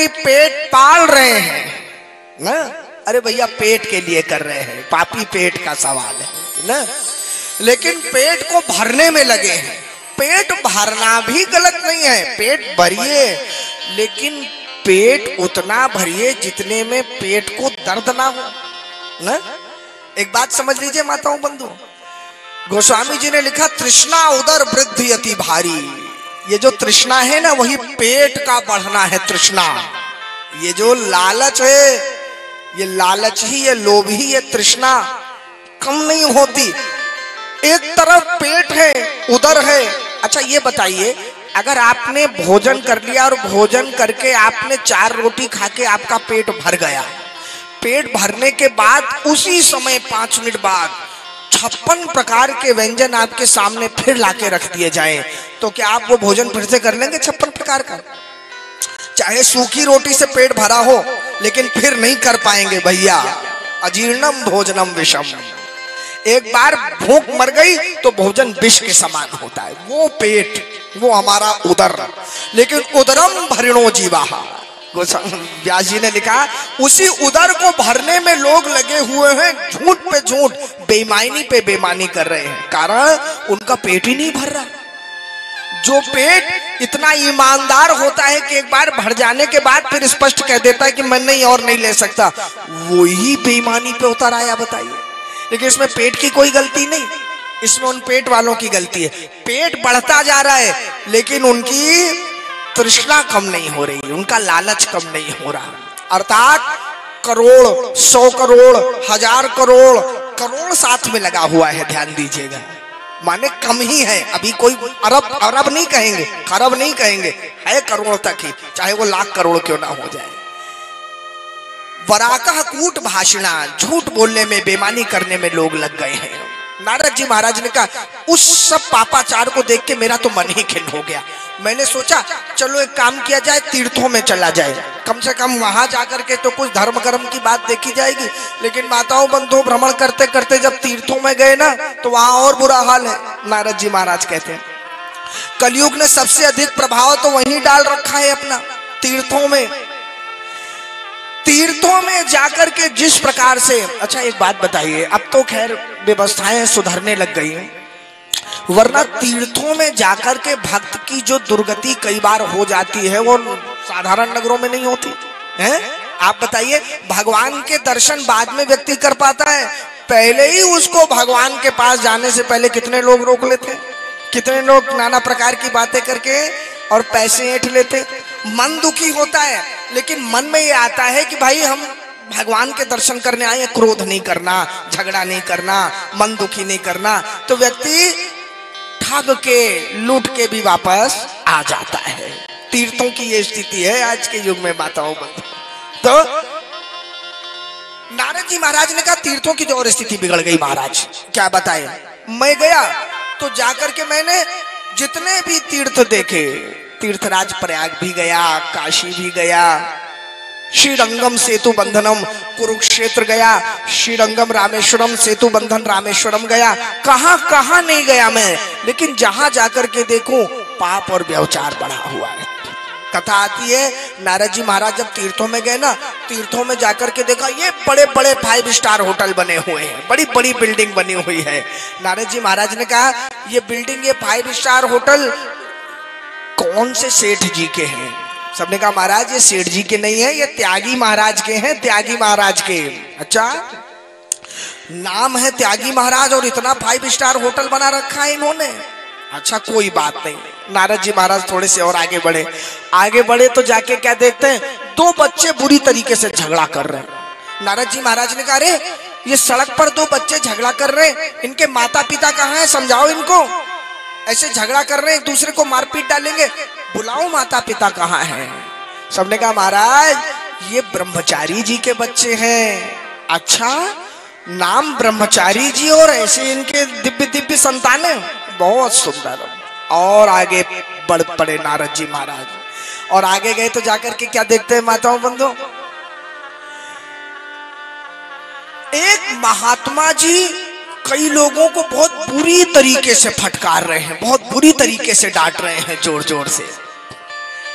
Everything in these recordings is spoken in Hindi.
व्यक्ति पेट पाल रहे हैं ना, अरे भैया पेट के लिए कर रहे हैं, पापी पेट का सवाल है ना, लेकिन पेट को भरने में लगे हैं। पेट भरना भी गलत नहीं है, पेट भरिए, लेकिन पेट उतना भरिए जितने में पेट को दर्द ना हो ना। एक बात समझ लीजिए माताओं बंधु, गोस्वामी जी ने लिखा तृष्णा उदर वृद्धि अति भारी। ये जो तृष्णा है ना, वही पेट का बढ़ना है तृष्णा। ये जो लालच है, ये लालच ही, ये लोभ ही, ये तृष्णा कम नहीं होती। एक तरफ पेट है, उदर है। अच्छा ये बताइए, अगर आपने भोजन कर लिया और भोजन करके आपने 4 रोटी खा के आपका पेट भर गया, पेट भरने के बाद उसी समय 5 मिनट बाद 56 प्रकार के व्यंजन आपके सामने फिर लाके रख दिए जाएं, तो क्या आप वो भोजन फिर से कर लेंगे 56 प्रकार का? चाहे सूखी रोटी से पेट भरा हो, लेकिन फिर नहीं कर पाएंगे भैया। अजीर्णम भोजनम विषम। एक बार भूख मर गई तो भोजन विष के समान होता है। वो पेट, वो हमारा उदर, लेकिन उदरम भरिणो जीवाहा। व्यास जी ने लिखा उसी उदर को भरने में लोग लगे हुए हैं, झूठ पे झूठ, बेईमानी पे बेईमानी कर रहे हैं, कारण उनका पेट ही नहीं भर रहा। जो पेट इतना ईमानदार होता है कि एक बार भर जाने के बाद फिर स्पष्ट कह देता है कि मैं नहीं और नहीं ले सकता, वही बेईमानी पे उतर आया, बताइए। लेकिन इसमें पेट की कोई गलती नहीं, इसमें उन पेट वालों की गलती है। पेट बढ़ता जा रहा है, लेकिन उनकी तृष्णा कम नहीं हो रही, उनका लालच कम नहीं हो रहा। अर्थात करोड़, 100 करोड़, 1000 करोड़, करोड़ साथ में लगा हुआ है, ध्यान दीजिएगा। माने कम ही है, अभी कोई अरब नहीं कहेंगे, खरब नहीं कहेंगे, है करोड़ तक ही, चाहे वो लाख करोड़ क्यों ना हो जाए। वराकह कूट भाषणा, झूठ बोलने में, बेईमानी करने में लोग लग गए हैं। नारद जी महाराज ने कहा उस सब पापाचार को देख के मेरा तो मन ही खिन्न हो गया। मैंने सोचा चलो एक काम किया जाए, तीर्थों में चला जाए, कम से कम वहां जाकर के तो कुछ धर्म कर्म की बात देखी जाएगी। लेकिन माताओं बंधु, भ्रमण करते करते जब तीर्थों में गए ना, तो वहां और बुरा हाल है। नारद जी महाराज कहते हैं कलयुग ने सबसे अधिक प्रभाव तो वहीं डाल रखा है अपना, तीर्थों में। तीर्थों में जाकर के जिस प्रकार से, अच्छा एक बात बताइए, अब तो खैर व्यवस्थाएं सुधरने लग गई हैं, वरना तीर्थों में जाकर के भक्त की जो दुर्गति कई बार हो जाती है, वो साधारण नगरों में नहीं होती है। आप बताइए, भगवान के दर्शन बाद में व्यक्ति कर पाता है, पहले ही उसको भगवान के पास जाने से पहले कितने लोग रोक लेते हैं, कितने लोग नाना प्रकार की बातें करके और पैसे ऐंठ लेते। मन दुखी होता है, लेकिन मन में ये आता है कि भाई हम भगवान के दर्शन करने आए, क्रोध नहीं करना, झगड़ा नहीं करना, मन दुखी नहीं करना, तो व्यक्ति ठग के, लूट के भी वापस आ जाता है। तीर्थों की ये स्थिति है आज के युग में माताओं बंधु। तो नारद जी महाराज ने कहा तीर्थों की तो और स्थिति बिगड़ गई महाराज, क्या बताए। मैं गया तो जाकर के मैंने जितने भी तीर्थ देखे, तीर्थराज प्रयाग भी गया, काशी भी गया, श्रीरंगम सेतु बंधनम कुरुक्षेत्र गया, श्रीरंगम रामेश्वरम सेतु बंधन रामेश्वरम गया, कहां कहां नहीं गया मैं, लेकिन जहां जाकर के देखूं पाप और व्यभिचार बढ़ा हुआ है। कथा आती है नारद जी महाराज जब तीर्थों में गए ना, तीर्थों में जाकर के देखा ये बड़े बड़े 5 स्टार होटल बने हुए हैं, बड़ी बड़ी बिल्डिंग बनी हुई है। नारद जी महाराज ने कहा ये बिल्डिंग, ये 5 स्टार होटल कौन से सेठ जी के हैं? सबने कहा महाराज ये सेठ जी के नहीं है, ये त्यागी महाराज के हैं, त्यागी महाराज के। अच्छा, नाम है त्यागी महाराज और इतना 5 स्टार होटल बना रखा है इन्होंने। अच्छा कोई बात नहीं। नारद जी महाराज थोड़े से और आगे बढ़े, आगे बढ़े तो जाके क्या देखते हैं, 2 बच्चे बुरी तरीके से झगड़ा कर रहे हैं। नारद जी महाराज ने कहा अरे ये सड़क पर 2 बच्चे झगड़ा कर रहे हैं, इनके माता पिता कहाँ हैं, समझाओ इनको, ऐसे झगड़ा कर रहे हैं, एक दूसरे को मारपीट डालेंगे, बुलाओ माता पिता कहाँ हैं। सबने कहा महाराज ये ब्रह्मचारी जी के बच्चे हैं। अच्छा, नाम ब्रह्मचारी जी और ऐसे इनके दिव्य दिव्य संतानें, बहुत सुंदर। और आगे बढ़ पड़े नारद जी महाराज, और आगे गए तो जाकर के क्या देखते हैं माताओं बंधु, एक महात्मा जी कई लोगों को बहुत बुरी तरीके से फटकार रहे हैं, बहुत बुरी तरीके से डांट रहे हैं जोर जोर से।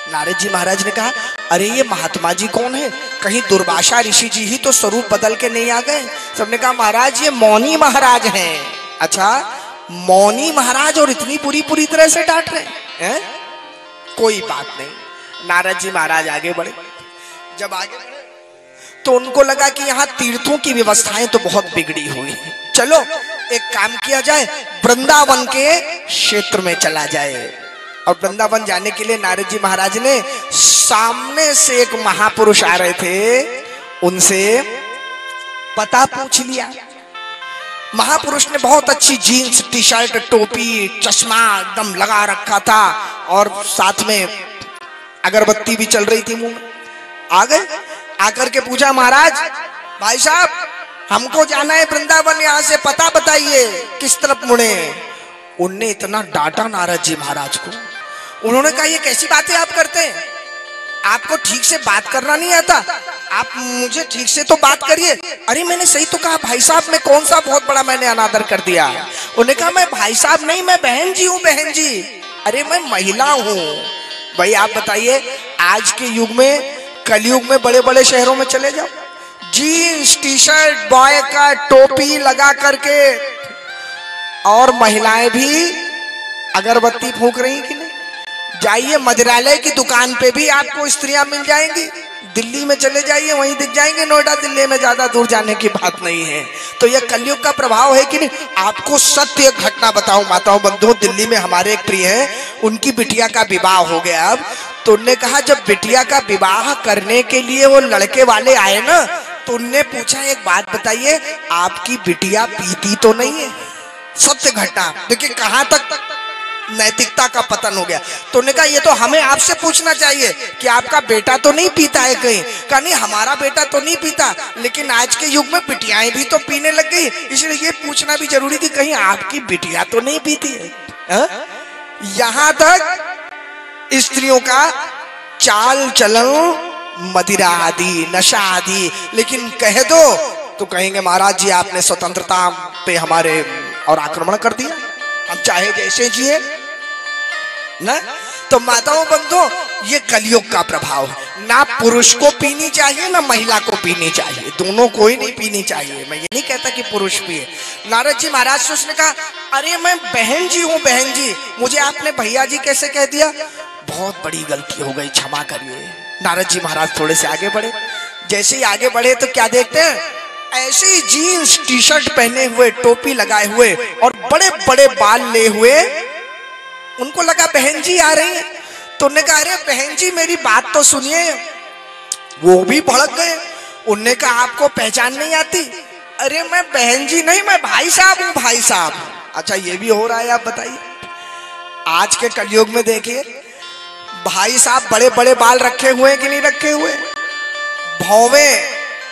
नारद जी महाराज ने कहा, अरे ये महात्मा जी कौन है? कहीं दुर्वासा ऋषि जी ही तो स्वरूप बदल के नहीं आ गए? सबने कहा, महाराज ये मौनी महाराज हैं। अच्छा, मौनी महाराज और इतनी पूरी तरह से डांट रहे हैं? कोई बात नहीं। नारद जी महाराज आगे बढ़े। जब आगे बढ़े तो उनको लगा कि यहाँ तीर्थों की व्यवस्थाएं तो बहुत बिगड़ी हुई है, चलो एक काम किया जाए, वृंदावन के क्षेत्र में चला जाए। और वृंदावन जाने के लिए नारद जी महाराज ने सामने से एक महापुरुष आ रहे थे, उनसे पता पूछ लिया। महापुरुष ने बहुत अच्छी जीन्स, टी शर्ट, टोपी, चश्मा एकदम लगा रखा था और साथ में अगरबत्ती भी चल रही थी मुंह में। आ गए, आकर के पूछा, महाराज भाई साहब हमको जाना है वृंदावन, यहाँ से पता बताइए किस तरफ मुड़े। उनने इतना डांटा नारद जी महाराज को, उन्होंने कहा, ये कैसी बातें आप करते हैं? आपको ठीक से बात करना नहीं आता? आप मुझे ठीक से तो बात करिए। अरे मैंने सही तो कहा भाई साहब, मैं कौन सा बहुत बड़ा मैंने अनादर कर दिया? उन्होंने कहा, मैं भाई साहब नहीं, मैं बहन जी हूँ, बहन जी। अरे मैं महिला हूँ। भाई आप बताइए, आज के युग में, कलयुग में बड़े बड़े शहरों में चले जाओ, जीन्स टी शर्ट बॉय का टोपी लगा करके, और महिलाएं भी अगरबत्ती फूंक रही कि नहीं? जाइए मदिरालय की दुकान पे भी आपको स्त्रियां मिल जाएंगी। दिल्ली में चले जाइए, वहीं दिख जाएंगे। नोएडा दिल्ली में ज्यादा दूर जाने की बात नहीं है। तो यह कलयुग का प्रभाव है कि नहीं? आपको सत्य घटना बताऊं माताओं बंधुओं, दिल्ली में हमारे एक प्रिय है, उनकी बिटिया का विवाह हो गया। अब तो उनने कहा, जब बिटिया का विवाह करने के लिए वो लड़के वाले आए ना, तो उनने पूछा, एक बात बताइए, आपकी बिटिया पीती तो नहीं है? सत्य घटना देखिए कहां तक नैतिकता का पतन हो गया। तो उन्होंने कहा, ये तो हमें आपसे पूछना चाहिए कि आपका बेटा तो नहीं पीता है कहीं? कहा, नहीं हमारा बेटा तो नहीं पीता, लेकिन आज के युग में बिटियाएं भी तो पीने लग गई, इसलिए ये पूछना भी जरूरी थी, कहीं आपकी बिटिया तो नहीं पीती है? यहां तक स्त्रियों का चाल चलन, मदिरा आदि, नशा आदि। लेकिन कह दो तो कहेंगे, महाराज जी आपने स्वतंत्रता पे हमारे और आक्रमण कर दिया, हम चाहे जैसे जिए ना। तो माताओं बंधुओं, ये कलयुग का प्रभाव है। ना पुरुष को पीनी चाहिए, ना महिला को पीनी चाहिए, दोनों को ही नहीं पीनी चाहिए। मैं ये नहीं कहता कि पुरुष पिए। नारद जी महाराज से उसने कहा, अरे मैं बहन जी हूँ, बहन जी, मुझे आपने भैया जी कैसे कह दिया? बहुत बड़ी गलती हो गई, क्षमा करिए। नारद जी महाराज थोड़े से आगे बढ़े। जैसे ही आगे बढ़े तो क्या देखते हैं, ऐसी जीन्स टी शर्ट पहने हुए, टोपी लगाए हुए और बड़े बड़े बाल ले हुए, उनको लगा बहन जी आ रही हैं। तो उन्होंने कहा, अरे बहन जी मेरी बात तो सुनिए। वो भी भड़क गए। उन्होंने कहा, आपको पहचान नहीं आती? अरे मैं बहन जी नहीं, मैं भाई साहब हूँ, भाई साहब। अच्छा ये भी हो रहा है, आप बताइए। आज के कलयुग में देखिए, भाई साहब बड़े बड़े बाल रखे हुए कि नहीं रखे हुए? भौवे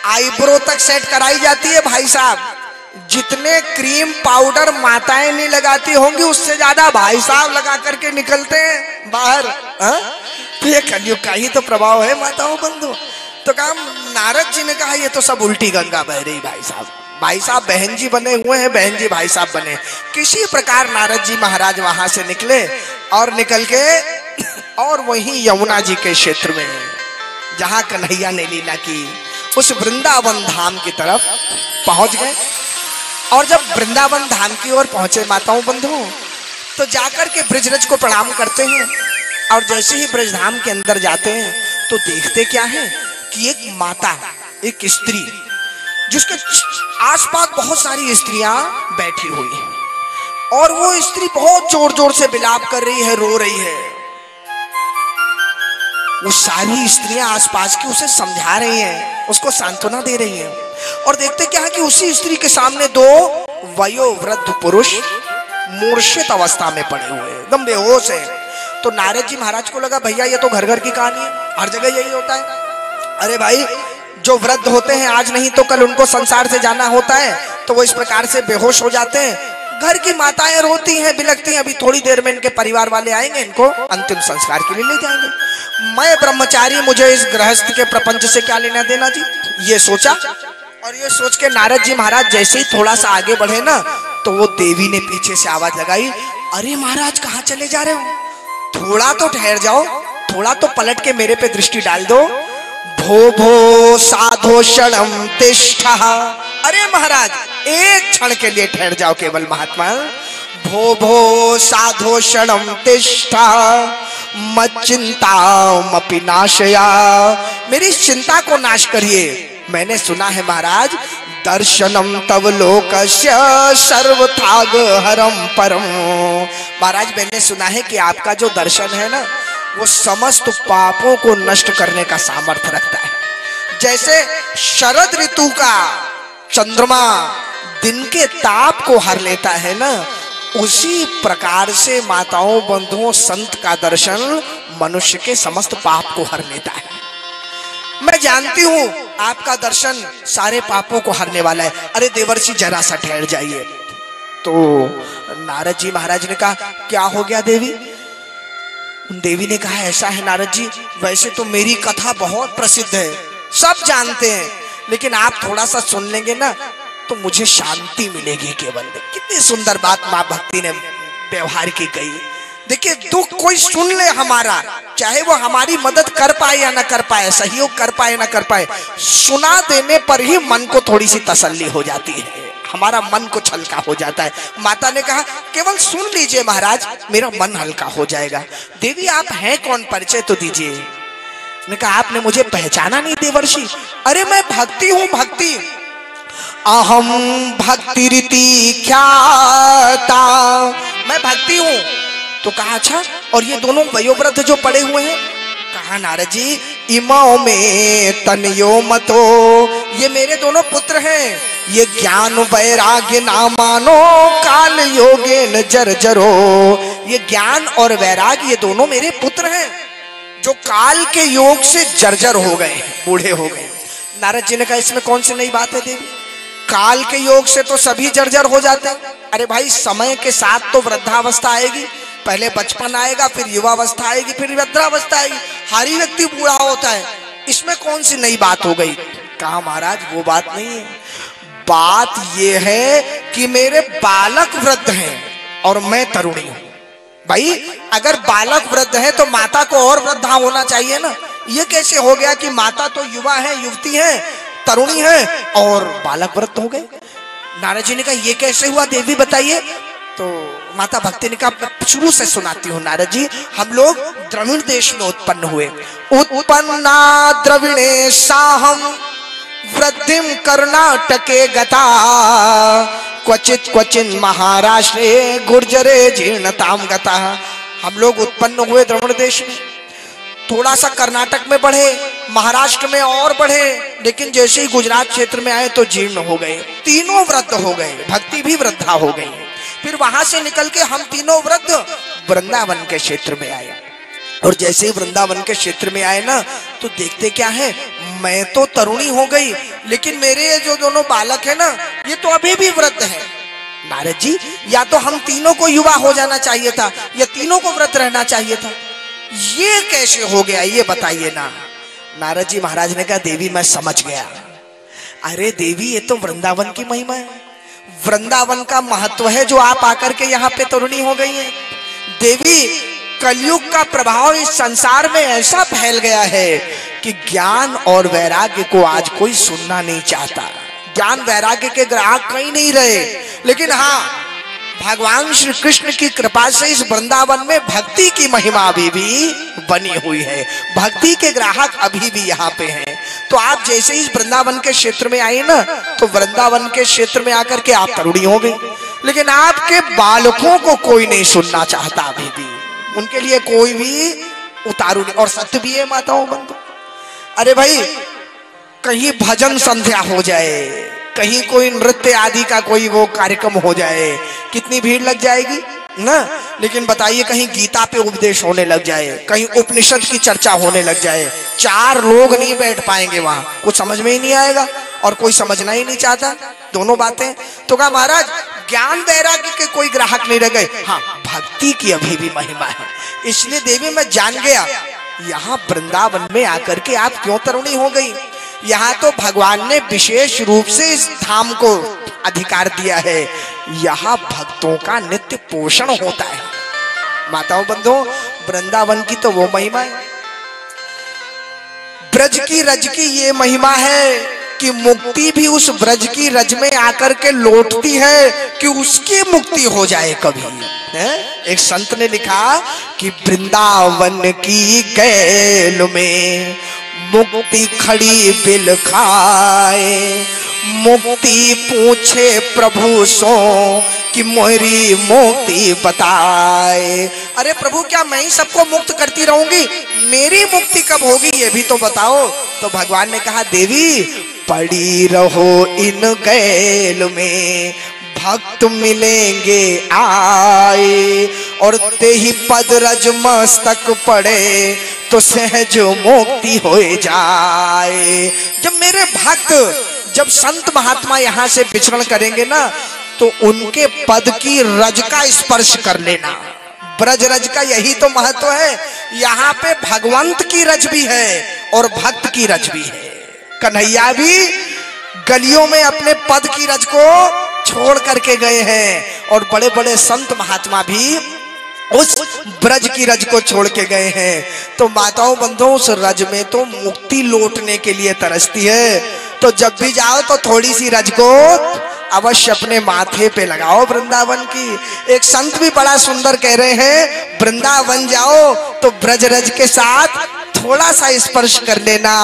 आईब्रो तक सेट कराई जाती है भाई साहब। जितने क्रीम पाउडर माताएं नहीं लगाती होंगी, उससे ज्यादा भाई साहब लगा करके निकलते हैं बाहर। तो ये कलयुग का ही तो प्रभाव है माताओं बंधु। तो कहा, नारद जी ने कहा, ये तो सब उल्टी गंगा बह रही भाई साहब। भाई साहब बहन जी बने हुए हैं, बहन जी भाई साहब बने। किसी प्रकार नारद जी महाराज वहां से निकले और निकल के और वहीं यमुना जी के क्षेत्र में, जहां कन्हैया ने लीला की, उस वृंदावन धाम की तरफ पहुंच गए। और जब वृंदावन धाम की ओर पहुंचे माताओं बंधुओं, तो जाकर के ब्रजरज को प्रणाम करते हैं। और जैसे ही ब्रजधाम के अंदर जाते हैं तो देखते क्या है कि एक माता, एक स्त्री, जिसके आसपास बहुत सारी स्त्रियां बैठी हुई हैं, और वो स्त्री बहुत जोर जोर से विलाप कर रही है, रो रही है। वो सारी स्त्रियां आसपास की उसे समझा रही हैं, उसको सांत्वना दे रही हैं। और देखते क्या है कि उसी स्त्री के सामने दो वयोवृद्ध पुरुष मूर्छित अवस्था में पड़े हुए, एकदम बेहोश है। तो नारद जी महाराज को लगा, भैया ये तो घर घर की कहानी है, हर जगह यही होता है। अरे भाई, जो वृद्ध होते हैं आज नहीं तो कल उनको संसार से जाना होता है, तो वो इस प्रकार से बेहोश हो जाते हैं। घर की माताएं रोती हैं, बिलखती हैं, अभी थोड़ी देर में इनके परिवार वाले आएंगे, इनको अंतिम संस्कार के लिए ले जाएंगे। मैं ब्रह्मचारी, मुझे इस गृहस्थ के प्रपंच से क्या लेना देना जी, ये सोचा। और ये सोच के नारद जी महाराज जैसे ही थोड़ा सा आगे बढ़े ना, तो वो देवी ने पीछे से आवाज लगाई, अरे महाराज कहाँ चले जा रहे हो, थोड़ा तो ठहर जाओ। थोड़ा तो पलट के मेरे पे दृष्टि डाल दो। भो भो साधो क्षणम तिष्ठा। अरे महाराज एक क्षण के लिए ठहर जाओ केवल महात्मा। भो भो साधो क्षणम तिष्ठा मच्चिंतामपि नाशया। मेरी चिंता को नाश करिए। मैंने सुना है महाराज, दर्शनम तव लोकस्य सर्वथाग हरम परम। महाराज मैंने सुना है कि आपका जो दर्शन है ना, वो समस्त पापों को नष्ट करने का सामर्थ्य रखता है। जैसे शरद ऋतु का चंद्रमा दिन के ताप को हर लेता है ना, उसी प्रकार से माताओं बंधुओं संत का दर्शन मनुष्य के समस्त पाप को हर लेता है। मैं जानती हूं आपका दर्शन सारे पापों को हरने वाला है। अरे देवर्षि जरा सा ठहर जाइए। तो नारद जी महाराज ने कहा, क्या हो गया देवी? देवी ने कहा, ऐसा है नारद जी, वैसे तो मेरी कथा बहुत प्रसिद्ध है, सब जानते हैं, लेकिन आप थोड़ा सा सुन लेंगे ना तो मुझे शांति मिलेगी केवल। कितनी सुंदर बात माँ भक्ति ने व्यवहार की कही। देखिए, दुख कोई सुन ले हमारा, चाहे वो हमारी मदद कर पाए या ना कर पाए, सहयोग कर पाए ना कर पाए, सुना देने पर ही मन को थोड़ी सी तसल्ली हो जाती है, हमारा मन को हल्का हो जाता है। माता ने कहा, केवल सुन लीजिए महाराज, मेरा मन हल्का हो जाएगा। देवी आप हैं कौन, परिचय तो दीजिए। ने कहा, आपने मुझे पहचाना नहीं देवर्षि? अरे मैं भक्ति हूं, भक्ति। अहम भक्ति रीति ख्याता। मैं भक्ति हूं। तो कहा, अच्छा, और ये दोनों वयोवृद्ध जो पड़े हुए हैं? कहा, नारद जी, इमो में तनयो मतो, ये मेरे दोनों पुत्र हैं। ये ज्ञान वैराग्य ना मानो काल योगे न जर्जरो। ये ज्ञान और वैराग्य ये दोनों मेरे पुत्र हैं जो काल के योग से जर्जर हो गए, बूढ़े हो गए। नारद जी ने कहा, इसमें कौन सी नई बात है देवी? काल के योग से तो सभी जर्जर हो जाते हैं। अरे भाई, समय के साथ तो वृद्धावस्था आएगी, पहले बचपन आएगा, फिर युवावस्था आएगी, फिर वृद्धावस्था आएगी, हर ही व्यक्ति बूढ़ा होता है, इसमें कौन सी नई बात हो गई? कहा, महाराज वो बात नहीं है, बात ये है कि मेरे बालक वृद्ध हैं और मैं तरुणी हूं। भाई अगर बालक वृद्ध है तो माता को और वृद्धा होना चाहिए ना। ये कैसे हो गया कि माता तो युवा है, युवती है, तरुणी है और बालक वृद्ध हो गए? नारद जी ने कहा, ये कैसे हुआ देवी बताइए। तो माता भक्ति ने कहा, शुरू से सुनाती हूँ नारद जी। हम लोग द्रविड़ देश में उत्पन्न हुए। उत्पन्ना द्रविणे साहम वृद्धिम कर्नाटके गता क्वचित क्वचिन महाराष्ट्रे गुर्जरे जीर्णताम गता। हम लोग उत्पन्न हुए द्रविड़ देश में, थोड़ा सा कर्नाटक में बढ़े, महाराष्ट्र में और बढ़े, लेकिन जैसे ही गुजरात क्षेत्र में आए तो जीर्ण हो गए, तीनों वृद्ध हो गए, भक्ति भी वृद्धा हो गई। फिर वहां से निकल के हम तीनों वृद्ध वृंदावन के क्षेत्र में आए। और जैसे ही वृंदावन के क्षेत्र में आए ना, तो देखते क्या है, मैं तो तरुणी हो गई, लेकिन मेरे ये जो दोनों बालक है ना, ये तो अभी भी वृद्ध है। नारद जी, या तो हम तीनों को युवा हो जाना चाहिए था, या तीनों को वृद्ध रहना चाहिए था, ये कैसे हो गया, ये बताइए ना। नारद जी महाराज ने कहा, देवी मैं समझ गया। अरे देवी, ये तो वृंदावन की महिमा है, वृंदावन का महत्व है जो आप आकर के यहाँ पे तरुणी हो गई है। देवी, कलयुग का प्रभाव इस संसार में ऐसा फैल गया है कि ज्ञान और वैराग्य को आज कोई सुनना नहीं चाहता। ज्ञान वैराग्य के ग्राहक कहीं नहीं रहे, लेकिन हाँ, भगवान श्री कृष्ण की कृपा से इस वृंदावन में भक्ति की महिमा अभी भी बनी हुई है, भक्ति के ग्राहक अभी भी यहाँ पे हैं। तो आप जैसे ही इस वृंदावन के क्षेत्र में आई ना, तो वृंदावन के क्षेत्र में आकर के आप तरुणी हो गई, लेकिन आपके बालकों को कोई नहीं सुनना चाहता अभी भी, उनके लिए कोई भी उतारू नहीं। और सत्य भी है माताओं बंधु, अरे भाई कहीं भजन संध्या हो जाए, कहीं कोई नृत्य आदि का कोई वो कार्यक्रम हो जाए, कितनी भीड़ लग जाएगी ना। लेकिन बताइए, कहीं गीता पे उपदेश होने लग जाए, कहीं उपनिषद की चर्चा होने लग जाए, 4 लोग नहीं बैठ पाएंगे वहां, कुछ समझ में ही नहीं आएगा और कोई समझना ही नहीं चाहता दोनों बातें। तो कहा, महाराज ज्ञान वैराग्य के कोई ग्राहक नहीं रह गए, हाँ भक्ति की अभी भी महिमा है। इसलिए देवी मैं जान गया, यहाँ वृंदावन में आकर के आप क्यों तरुणी हो गई। यहाँ तो भगवान ने विशेष रूप से इस धाम को अधिकार दिया है, यहाँ भक्तों का नित्य पोषण होता है। माताओं बंधुओं, वृंदावन की तो वो महिमा है। ब्रज की रज की ये महिमा है कि मुक्ति भी उस ब्रज की रज में आकर के लौटती है कि उसकी मुक्ति हो जाए कभी है? एक संत ने लिखा कि वृंदावन की गैल में मुक्ति खड़ी बिल खाए, मुक्ति पूछे प्रभु सो कि मोरी मुक्ति बताए। अरे प्रभु क्या मैं ही सबको मुक्त करती रहूंगी, मेरी मुक्ति कब होगी ये भी तो बताओ। तो भगवान ने कहा देवी पड़ी रहो इन गैल में, भक्त मिलेंगे आए, और ते ही पद रज मस्तक पड़े तो सहज मुक्ति हो जाए। जब मेरे भक्त, जब संत महात्मा यहाँ से विचरण करेंगे ना तो उनके पद की रज का स्पर्श कर लेना। ब्रज रज का यही तो महत्व है। यहाँ पे भगवंत की रज भी है और भक्त की रज भी है। कन्हैया भी गलियों में अपने पद की रज को छोड़ करके गए हैं और बड़े बड़े संत महात्मा भी उस ब्रज की रज को छोड़ के गए हैं। तो माताओं बंधुओं उस रज में तो मुक्ति लौटने के लिए तरसती है। तो जब भी जाओ तो थोड़ी सी रज को अवश्य अपने माथे पे लगाओ वृंदावन की। एक संत भी बड़ा सुंदर कह रहे हैं वृंदावन जाओ तो ब्रज रज के साथ थोड़ा सा स्पर्श कर लेना।